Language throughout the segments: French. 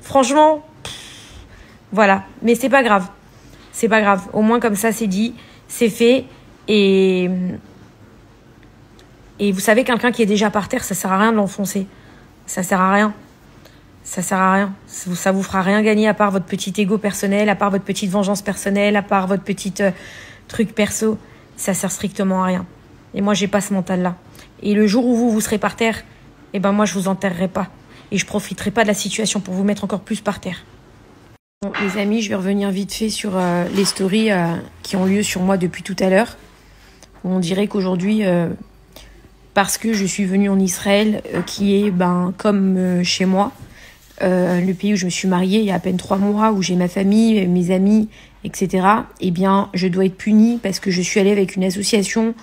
Franchement, voilà. Mais c'est pas grave. C'est pas grave. Au moins, comme ça, c'est dit, c'est fait. Et vous savez, quelqu'un qui est déjà par terre, ça sert à rien de l'enfoncer. Ça sert à rien. Ça sert à rien. Ça vous fera rien gagner à part votre petit ego personnel, à part votre petite vengeance personnelle, à part votre petit truc perso. Ça sert strictement à rien. Et moi, j'ai pas ce mental-là. Et le jour où vous serez par terre, eh ben moi, je vous enterrerai pas. Et je profiterai pas de la situation pour vous mettre encore plus par terre. Bon, les amis, je vais revenir vite fait sur les stories qui ont lieu sur moi depuis tout à l'heure. On dirait qu'aujourd'hui, parce que je suis venue en Israël, qui est comme chez moi, le pays où je me suis mariée il y a à peine 3 mois, où j'ai ma famille, mes amis, etc. Eh bien, je dois être punie parce que je suis allée avec une association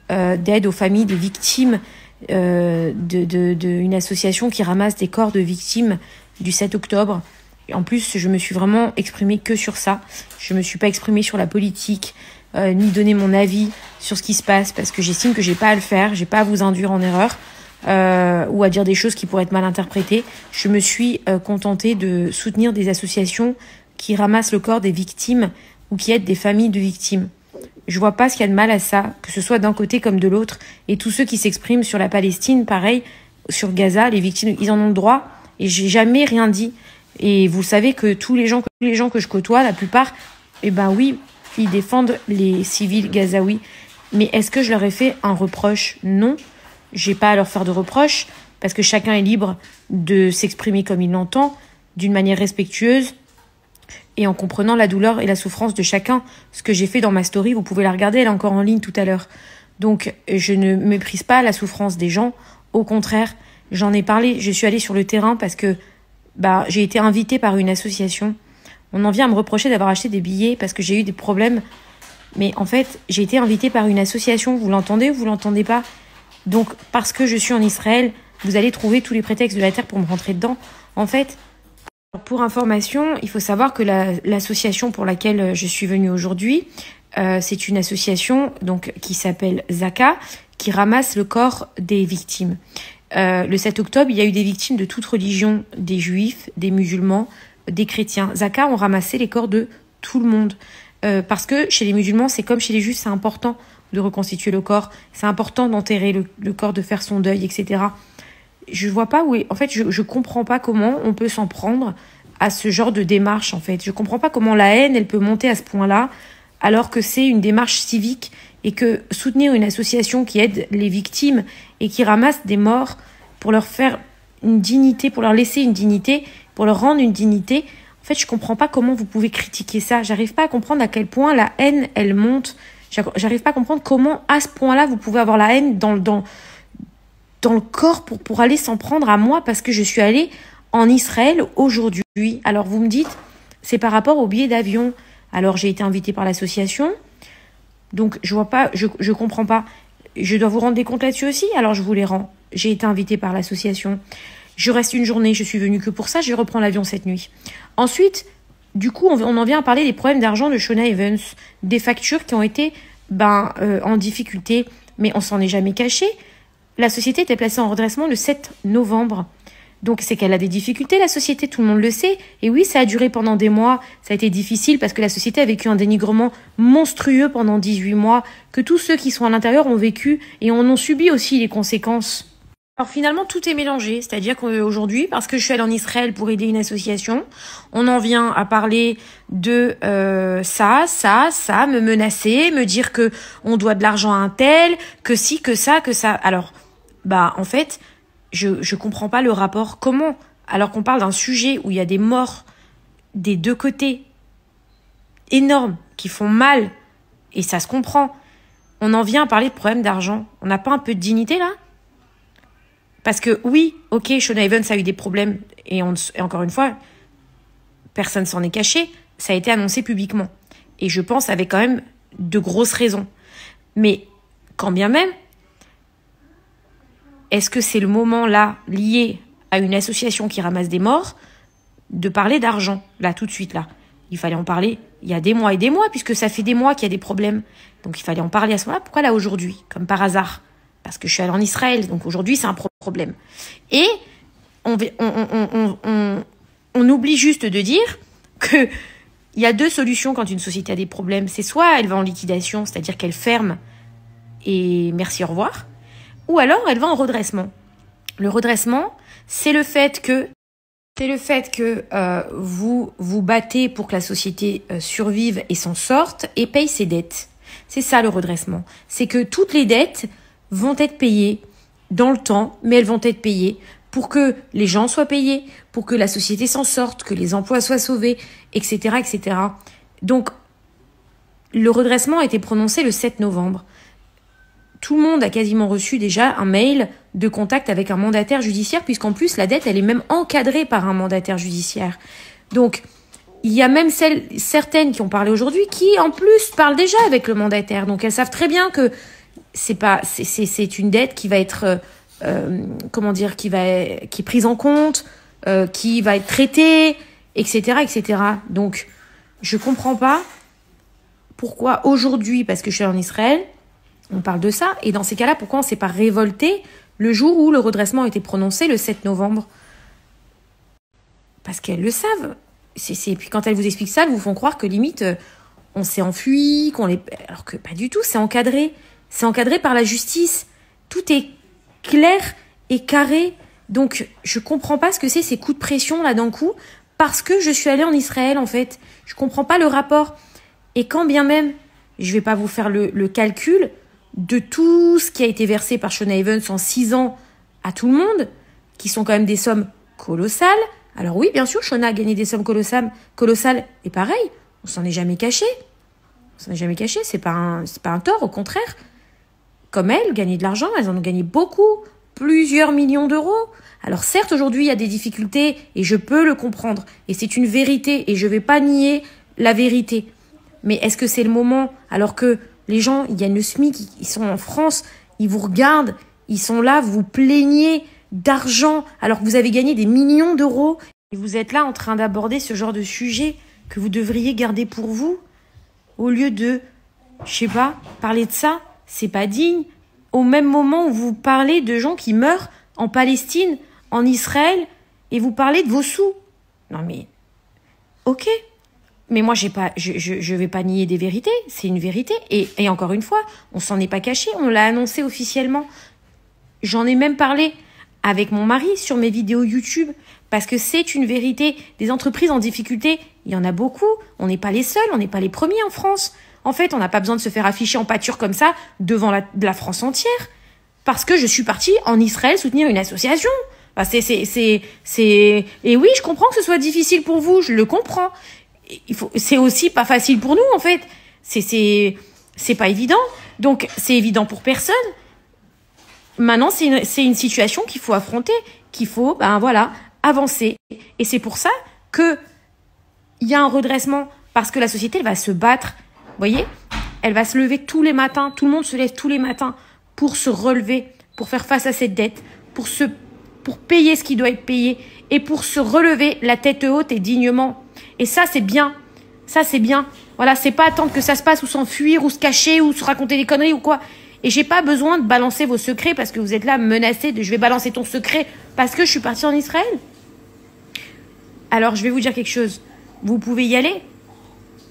d'aide aux familles des victimes, une association qui ramasse des corps de victimes du 7 octobre. Et en plus, je me suis vraiment exprimée que sur ça. Je me suis pas exprimée sur la politique, ni donner mon avis sur ce qui se passe, parce que j'estime que j'ai pas à le faire, j'ai pas à vous induire en erreur, ou à dire des choses qui pourraient être mal interprétées. Je me suis contentée de soutenir des associations qui ramassent le corps des victimes ou qui aident des familles de victimes. Je vois pas ce qu'il y a de mal à ça, que ce soit d'un côté comme de l'autre. Et tous ceux qui s'expriment sur la Palestine, pareil, sur Gaza, les victimes, ils en ont le droit. Et j'ai jamais rien dit. Et vous savez que tous les gens que je côtoie, la plupart, eh ben oui, ils défendent les civils gazaouis. Mais est-ce que je leur ai fait un reproche? Non. J'ai pas à leur faire de reproche, parce que chacun est libre de s'exprimer comme il l'entend, d'une manière respectueuse, et en comprenant la douleur et la souffrance de chacun. Ce que j'ai fait dans ma story, vous pouvez la regarder, elle est encore en ligne tout à l'heure. Donc, je ne méprise pas la souffrance des gens. Au contraire, j'en ai parlé, je suis allée sur le terrain parce que j'ai été invitée par une association. On en vient à me reprocher d'avoir acheté des billets parce que j'ai eu des problèmes. Mais en fait, j'ai été invitée par une association. Vous l'entendez ou vous l'entendez pas? Donc, parce que je suis en Israël, vous allez trouver tous les prétextes de la terre pour me rentrer dedans. En fait, pour information, il faut savoir que l'association pour laquelle je suis venue aujourd'hui, c'est une association donc qui s'appelle Zaka, qui ramasse le corps des victimes. Le 7 octobre, il y a eu des victimes de toute religion, des juifs, des musulmans, des chrétiens. Zaka ont ramassé les corps de tout le monde. Parce que chez les musulmans, c'est comme chez les juifs, c'est important de reconstituer le corps. C'est important d'enterrer le corps, de faire son deuil, etc. Je vois pas où en fait, je comprends pas comment on peut s'en prendre à ce genre de démarche, en fait. Je comprends pas comment la haine, elle peut monter à ce point-là, alors que c'est une démarche civique et que soutenir une association qui aide les victimes et qui ramasse des morts pour leur faire une dignité, pour leur laisser une dignité, pour leur rendre une dignité, en fait, je comprends pas comment vous pouvez critiquer ça. J'arrive pas à comprendre à quel point la haine, elle monte. J'arrive pas à comprendre comment, à ce point-là, vous pouvez avoir la haine dans le corps pour aller s'en prendre à moi parce que je suis allée en Israël aujourd'hui. Alors vous me dites, c'est par rapport au billet d'avion. Alors j'ai été invitée par l'association, donc je vois pas, je comprends pas. Je dois vous rendre des comptes là-dessus aussi, alors je vous les rends. J'ai été invitée par l'association. Je reste une journée, je suis venue que pour ça, je reprends l'avion cette nuit. Ensuite, du coup, on en vient à parler des problèmes d'argent de Shona Evans, des factures qui ont été en difficulté, mais on s'en est jamais caché. La société était placée en redressement le 7 novembre. Donc c'est qu'elle a des difficultés, la société, tout le monde le sait. Et oui, ça a duré pendant des mois, ça a été difficile parce que la société a vécu un dénigrement monstrueux pendant 18 mois, que tous ceux qui sont à l'intérieur ont vécu et en ont subi aussi les conséquences. Alors finalement, tout est mélangé, c'est-à-dire qu'aujourd'hui, parce que je suis allée en Israël pour aider une association, on en vient à parler de ça, me menacer, me dire que on doit de l'argent à un tel, que si, que ça, que ça. Alors, en fait, je comprends pas le rapport. Comment, alors qu'on parle d'un sujet où il y a des morts des deux côtés énormes qui font mal, et ça se comprend, on en vient à parler de problèmes d'argent. On n'a pas un peu de dignité là? Parce que oui, ok, Shona Evans a eu des problèmes, et encore une fois, personne s'en est caché, ça a été annoncé publiquement. Et je pense avec quand même de grosses raisons. Mais quand bien même, est-ce que c'est le moment là, lié à une association qui ramasse des morts, de parler d'argent, là, tout de suite, là? Il fallait en parler il y a des mois et des mois, puisque ça fait des mois qu'il y a des problèmes. Donc il fallait en parler à ce moment-là. Pourquoi là aujourd'hui, comme par hasard? Parce que je suis allée en Israël, donc aujourd'hui c'est un problème. Et on oublie juste de dire que il y a deux solutions quand une société a des problèmes. C'est soit elle va en liquidation, c'est-à-dire qu'elle ferme et merci, au revoir, ou alors elle va en redressement. Le redressement, c'est le fait que vous vous battez pour que la société survive et s'en sorte et paye ses dettes. C'est ça le redressement. C'est que toutes les dettes vont être payées dans le temps, mais elles vont être payées pour que les gens soient payés, pour que la société s'en sorte, que les emplois soient sauvés, etc., etc. Donc, le redressement a été prononcé le 7 novembre. Tout le monde a quasiment reçu déjà un mail de contact avec un mandataire judiciaire, puisqu'en plus, la dette, elle est même encadrée par un mandataire judiciaire. Donc, il y a même certaines qui ont parlé aujourd'hui qui, en plus, parlent déjà avec le mandataire. Donc, elles savent très bien que c'est une dette qui va être, qui est prise en compte, qui va être traitée, etc., etc. Donc, je comprends pas pourquoi aujourd'hui, parce que je suis en Israël, on parle de ça, et dans ces cas-là, pourquoi on ne s'est pas révolté le jour où le redressement a été prononcé, le 7 novembre? Parce qu'elles le savent. Et puis quand elles vous expliquent ça, elles vous font croire que limite, on s'est enfui, alors que pas du tout, c'est encadré. C'est encadré par la justice. Tout est clair et carré. Donc, je comprends pas ce que c'est ces coups de pression là d'un coup, parce que je suis allée en Israël, en fait. Je comprends pas le rapport. Et quand bien même, je vais pas vous faire le calcul de tout ce qui a été versé par Shona Evans en 6 ans à tout le monde, qui sont quand même des sommes colossales. Alors oui, bien sûr, Shona a gagné des sommes colossales, et pareil, on s'en est jamais caché. On s'en est jamais caché, c'est pas un tort, au contraire. Comme elles, gagner de l'argent, elles en ont gagné beaucoup, plusieurs millions d'euros. Alors certes, aujourd'hui, il y a des difficultés, et je peux le comprendre, et c'est une vérité, et je vais pas nier la vérité. Mais est-ce que c'est le moment, alors que les gens, ils gagnent le SMIC, ils sont en France, ils vous regardent, ils sont là, vous vous plaignez d'argent, alors que vous avez gagné des millions d'euros, et vous êtes là en train d'aborder ce genre de sujet que vous devriez garder pour vous, au lieu de, je sais pas, parler de ça, c'est pas digne. Au même moment où vous parlez de gens qui meurent en Palestine, en Israël, et vous parlez de vos sous. Non mais, ok. Mais moi, je vais pas nier des vérités, c'est une vérité. Et encore une fois, on s'en est pas caché, on l'a annoncé officiellement. J'en ai même parlé avec mon mari sur mes vidéos YouTube, parce que c'est une vérité. Des entreprises en difficulté, il y en a beaucoup. On n'est pas les seuls, on n'est pas les premiers en France. En fait, on n'a pas besoin de se faire afficher en pâture comme ça devant la France entière. Parce que je suis partie en Israël soutenir une association. Enfin, et oui, je comprends que ce soit difficile pour vous, je le comprends. C'est aussi pas facile pour nous, en fait. C'est pas évident. Donc, c'est évident pour personne. Maintenant, c'est une situation qu'il faut affronter, qu'il faut, avancer. Et c'est pour ça que il y a un redressement, parce que la société, elle va se battre. Vous voyez? Elle va se lever tous les matins. Tout le monde se lève tous les matins pour se relever, pour faire face à cette dette, pour payer ce qui doit être payé et pour se relever la tête haute et dignement. Et ça, c'est bien. Ça, c'est bien. Voilà, c'est pas attendre que ça se passe ou s'enfuir ou se cacher ou se raconter des conneries ou quoi. Et j'ai pas besoin de balancer vos secrets parce que vous êtes là menacés de je vais balancer ton secret parce que je suis partie en Israël. Alors, je vais vous dire quelque chose. Vous pouvez y aller.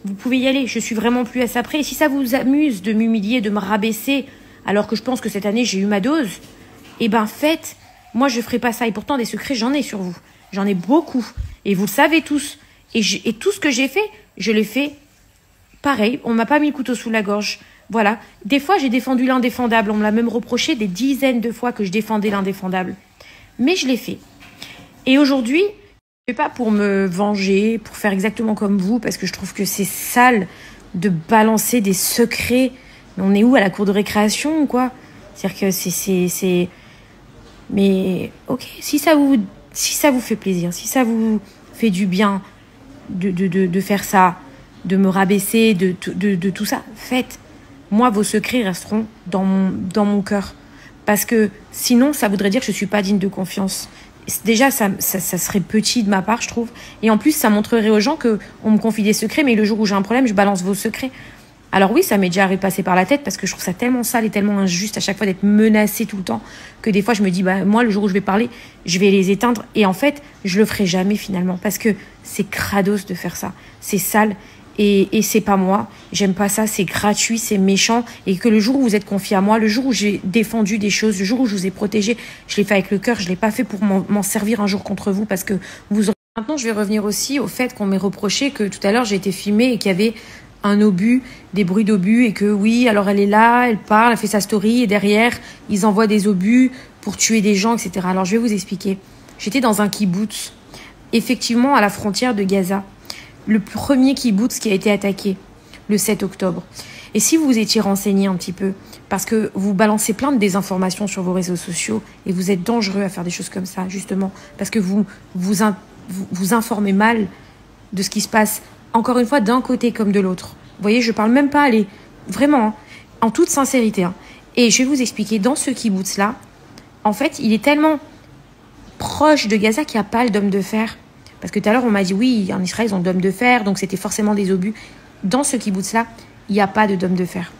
Vous pouvez y aller. Je suis vraiment plus à ça près. Et si ça vous amuse de m'humilier, de me rabaisser, alors que je pense que cette année, j'ai eu ma dose, eh ben, faites. Moi, je ferai pas ça. Et pourtant, des secrets, j'en ai sur vous. J'en ai beaucoup. Et vous le savez tous. Et tout ce que j'ai fait, je l'ai fait pareil. On m'a pas mis le couteau sous la gorge. Voilà. Des fois, j'ai défendu l'indéfendable. On me l'a même reproché des dizaines de fois que je défendais l'indéfendable. Mais je l'ai fait. Et aujourd'hui, je ne fais pas pour me venger, pour faire exactement comme vous, parce que je trouve que c'est sale de balancer des secrets. Mais on est où, à la cour de récréation ou quoi? C'est-à-dire que c'est... Mais ok, si ça vous fait plaisir, si ça vous fait du bien de faire ça, de me rabaisser, de tout ça, faites. Moi, vos secrets resteront dans mon cœur. Parce que sinon, ça voudrait dire que je ne suis pas digne de confiance. Déjà, ça serait petit de ma part, je trouve. Et en plus, ça montrerait aux gens qu'on me confie des secrets, mais le jour où j'ai un problème, je balance vos secrets. Alors oui, ça m'est déjà passé par la tête parce que je trouve ça tellement sale et tellement injuste à chaque fois d'être menacée tout le temps que des fois je me dis, bah moi le jour où je vais parler, je vais les éteindre. Et en fait, je le ferai jamais finalement parce que c'est crados de faire ça. C'est sale et c'est pas moi. J'aime pas ça, c'est gratuit, c'est méchant. Et que le jour où vous êtes confié à moi, le jour où j'ai défendu des choses, le jour où je vous ai protégé, je l'ai fait avec le cœur, je l'ai pas fait pour m'en servir un jour contre vous parce que vous aurez... Maintenant, je vais revenir aussi au fait qu'on m'ait reproché que tout à l'heure j'ai été filmée et qu'il y avait un obus, des bruits d'obus et que oui, alors elle est là, elle parle, elle fait sa story et derrière, ils envoient des obus pour tuer des gens, etc. Alors je vais vous expliquer. J'étais dans un kibbutz, effectivement à la frontière de Gaza. Le premier kibbutz qui a été attaqué le 7 octobre. Et si vous vous étiez renseigné un petit peu, parce que vous balancez plein de désinformations sur vos réseaux sociaux et vous êtes dangereux à faire des choses comme ça, justement, parce que vous informez mal de ce qui se passe, encore une fois, d'un côté comme de l'autre. Vous voyez, je parle même pas, allez, vraiment, hein, en toute sincérité. Hein. Et je vais vous expliquer, dans ce kibbutz-là, en fait, il est tellement proche de Gaza qu'il n'y a pas le dôme de fer. Parce que tout à l'heure, on m'a dit, oui, en Israël, ils ont le dôme de fer, donc c'était forcément des obus. Dans ce kibbutz-là, il n'y a pas de dôme de fer.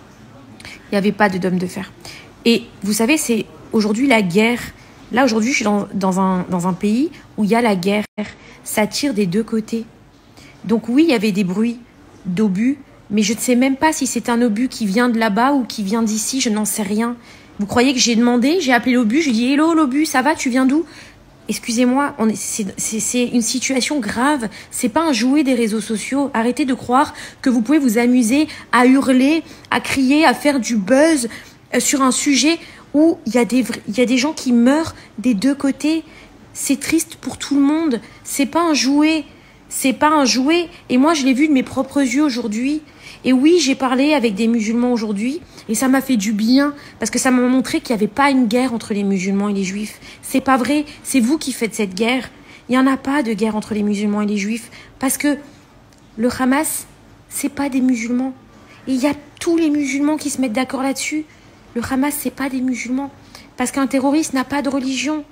Il n'y avait pas de dôme de fer. Et vous savez, c'est aujourd'hui la guerre. Là, aujourd'hui, je suis dans un pays où il y a la guerre. Ça tire des deux côtés. Donc oui, il y avait des bruits d'obus, mais je ne sais même pas si c'est un obus qui vient de là-bas ou qui vient d'ici, je n'en sais rien. Vous croyez que j'ai demandé, j'ai appelé l'obus, je lui ai dit « Hello l'obus, ça va, tu viens d'où ?» Excusez-moi, c'est une situation grave, c'est pas un jouet des réseaux sociaux. Arrêtez de croire que vous pouvez vous amuser à hurler, à crier, à faire du buzz sur un sujet où il y a des gens qui meurent des deux côtés. C'est triste pour tout le monde, c'est pas un jouet. C'est pas un jouet. Et moi, je l'ai vu de mes propres yeux aujourd'hui. Et oui, j'ai parlé avec des musulmans aujourd'hui. Et ça m'a fait du bien. Parce que ça m'a montré qu'il n'y avait pas une guerre entre les musulmans et les juifs. C'est pas vrai. C'est vous qui faites cette guerre. Il n'y en a pas de guerre entre les musulmans et les juifs. Parce que le Hamas, c'est pas des musulmans. Et il y a tous les musulmans qui se mettent d'accord là-dessus. Le Hamas, c'est pas des musulmans. Parce qu'un terroriste n'a pas de religion.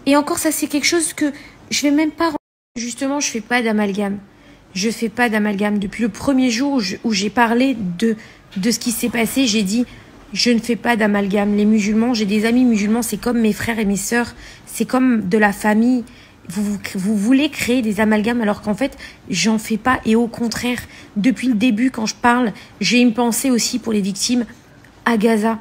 Et encore, ça, c'est quelque chose que je vais même pas... Justement, je fais pas d'amalgame. Je fais pas d'amalgame. Depuis le premier jour où j'ai parlé de ce qui s'est passé, j'ai dit je ne fais pas d'amalgame. Les musulmans, j'ai des amis musulmans, c'est comme mes frères et mes sœurs, c'est comme de la famille. Vous voulez créer des amalgames alors qu'en fait, j'en fais pas. Et au contraire, depuis le début, quand je parle, j'ai une pensée aussi pour les victimes à Gaza.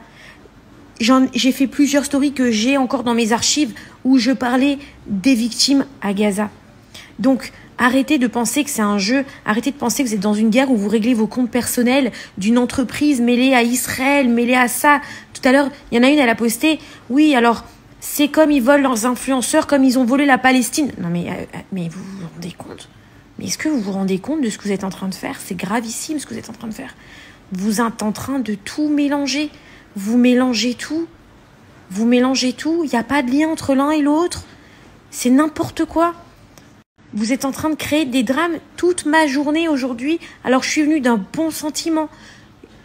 J'ai fait plusieurs stories que j'ai encore dans mes archives où je parlais des victimes à Gaza. Donc, arrêtez de penser que c'est un jeu, arrêtez de penser que vous êtes dans une guerre où vous réglez vos comptes personnels d'une entreprise mêlée à Israël, mêlée à ça. Tout à l'heure, il y en a une, elle a posté, oui, alors, c'est comme ils volent leurs influenceurs, comme ils ont volé la Palestine. Non, mais vous vous rendez compte? Mais est-ce que vous vous rendez compte de ce que vous êtes en train de faire? C'est gravissime ce que vous êtes en train de faire. Vous êtes en train de tout mélanger. Vous mélangez tout. Vous mélangez tout. Il n'y a pas de lien entre l'un et l'autre. C'est n'importe quoi. Vous êtes en train de créer des drames toute ma journée aujourd'hui. Alors je suis venue d'un bon sentiment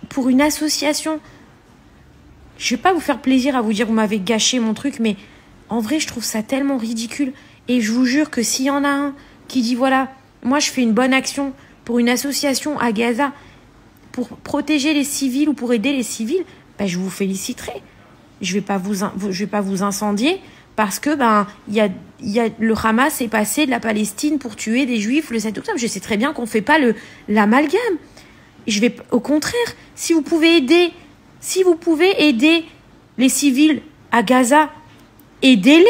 pour une association. Je ne vais pas vous faire plaisir à vous dire vous m'avez gâché mon truc, mais en vrai je trouve ça tellement ridicule. Et je vous jure que s'il y en a un qui dit voilà, moi je fais une bonne action pour une association à Gaza pour protéger les civils ou pour aider les civils, ben, je vous féliciterai. Je vais pas vous incendier. Parce que le Hamas est passé de la Palestine pour tuer des Juifs le 7 octobre. Je sais très bien qu'on ne fait pas l'amalgame. Au contraire, si vous pouvez aider les civils à Gaza, aidez-les.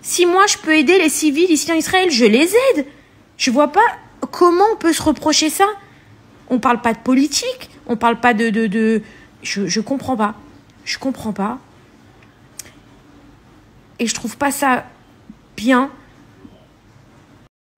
Si moi je peux aider les civils ici en Israël, je les aide. Je vois pas comment on peut se reprocher ça. On parle pas de politique, on parle pas je comprends pas. Je comprends pas. Et je trouve pas ça bien.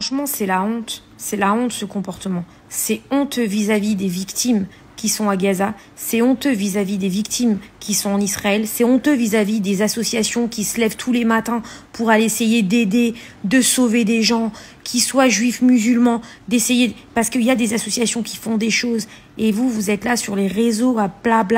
Franchement, c'est la honte. C'est la honte, ce comportement. C'est honteux vis-à-vis des victimes qui sont à Gaza. C'est honteux vis-à-vis des victimes qui sont en Israël. C'est honteux vis-à-vis des associations qui se lèvent tous les matins pour aller essayer d'aider, de sauver des gens, qu'ils soient juifs, musulmans, d'essayer... Parce qu'il y a des associations qui font des choses. Et vous êtes là sur les réseaux à bla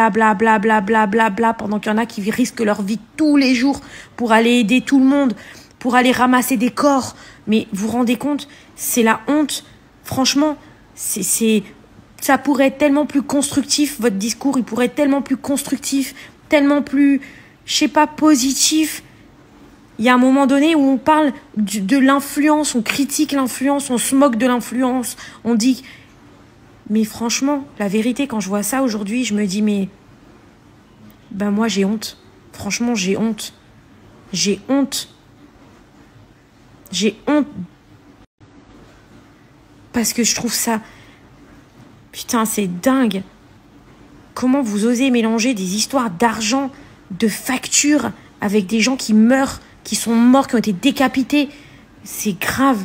pendant qu'il y en a qui risquent leur vie tous les jours pour aller aider tout le monde, pour aller ramasser des corps. Mais vous vous rendez compte, c'est la honte. Franchement, ça pourrait être tellement plus constructif, votre discours, il pourrait être tellement plus constructif, tellement plus, je sais pas, positif. Il y a un moment donné où on parle de l'influence, on critique l'influence, on se moque de l'influence, on dit... Mais franchement, la vérité, quand je vois ça aujourd'hui, je me dis, mais... Ben moi, j'ai honte. Franchement, j'ai honte. J'ai honte. J'ai honte. Parce que je trouve ça... Putain, c'est dingue. Comment vous osez mélanger des histoires d'argent, de factures, avec des gens qui meurent, qui sont morts, qui ont été décapités. C'est grave.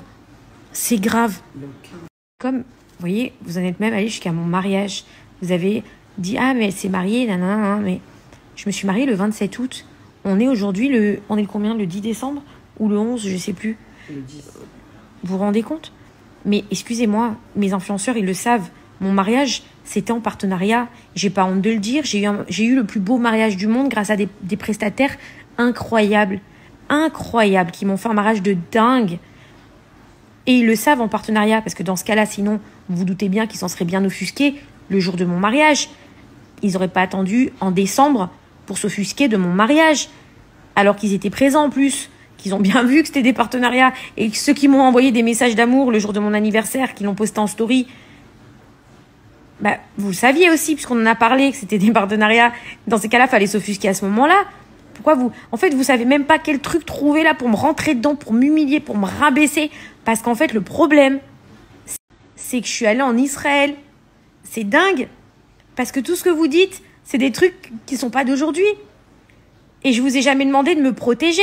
C'est grave. Comme, vous voyez, vous en êtes même allé jusqu'à mon mariage. Vous avez dit, ah, mais elle s'est mariée, nanana, mais je me suis mariée le 27 août. On est aujourd'hui, on est le combien, le 10 décembre ou le 11, je sais plus. Le 10. Vous vous rendez compte? Mais excusez-moi, mes influenceurs, ils le savent. Mon mariage, c'était en partenariat. J'ai pas honte de le dire. J'ai eu le plus beau mariage du monde grâce à des prestataires incroyables. Incroyables, qui m'ont fait un mariage de dingue. Et ils le savent en partenariat, parce que dans ce cas-là, sinon, vous vous doutez bien qu'ils s'en seraient bien offusqués le jour de mon mariage. Ils n'auraient pas attendu en décembre pour s'offusquer de mon mariage, alors qu'ils étaient présents en plus, qu'ils ont bien vu que c'était des partenariats, et que ceux qui m'ont envoyé des messages d'amour le jour de mon anniversaire, qui l'ont posté en story, bah, vous le saviez aussi, puisqu'on en a parlé, que c'était des partenariats. Dans ces cas-là, il fallait s'offusquer à ce moment-là. Pourquoi vous... En fait, vous savez même pas quel truc trouver là pour me rentrer dedans, pour m'humilier, pour me rabaisser. Parce qu'en fait, le problème, c'est que je suis allée en Israël. C'est dingue. Parce que tout ce que vous dites, c'est des trucs qui sont pas d'aujourd'hui. Et je vous ai jamais demandé de me protéger.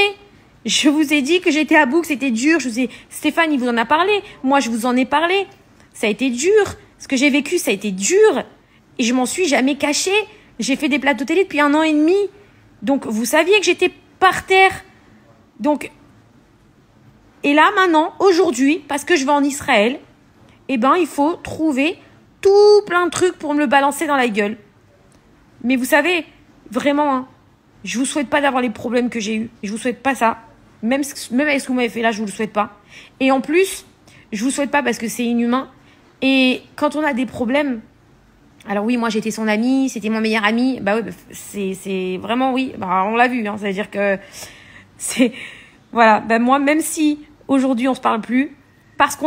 Je vous ai dit que j'étais à bout, que c'était dur. Stéphane, il vous en a parlé. Moi, je vous en ai parlé. Ça a été dur. Ce que j'ai vécu, ça a été dur. Et je m'en suis jamais cachée. J'ai fait des plateaux télé depuis 1 an et demi. Donc, vous saviez que j'étais par terre. Donc, et là, maintenant, aujourd'hui, parce que je vais en Israël, eh ben, il faut trouver tout plein de trucs pour me le balancer dans la gueule. Mais vous savez, vraiment, hein, je vous souhaite pas d'avoir les problèmes que j'ai eus. Je vous souhaite pas ça. Même avec ce que vous m'avez fait là, je vous le souhaite pas. Et en plus, je vous souhaite pas parce que c'est inhumain. Et quand on a des problèmes, alors oui, moi j'étais son amie, c'était mon meilleur ami, bah oui, c'est vraiment oui, bah on l'a vu, hein, c'est-à-dire que c'est, voilà, bah moi même si aujourd'hui on se parle plus, parce qu'on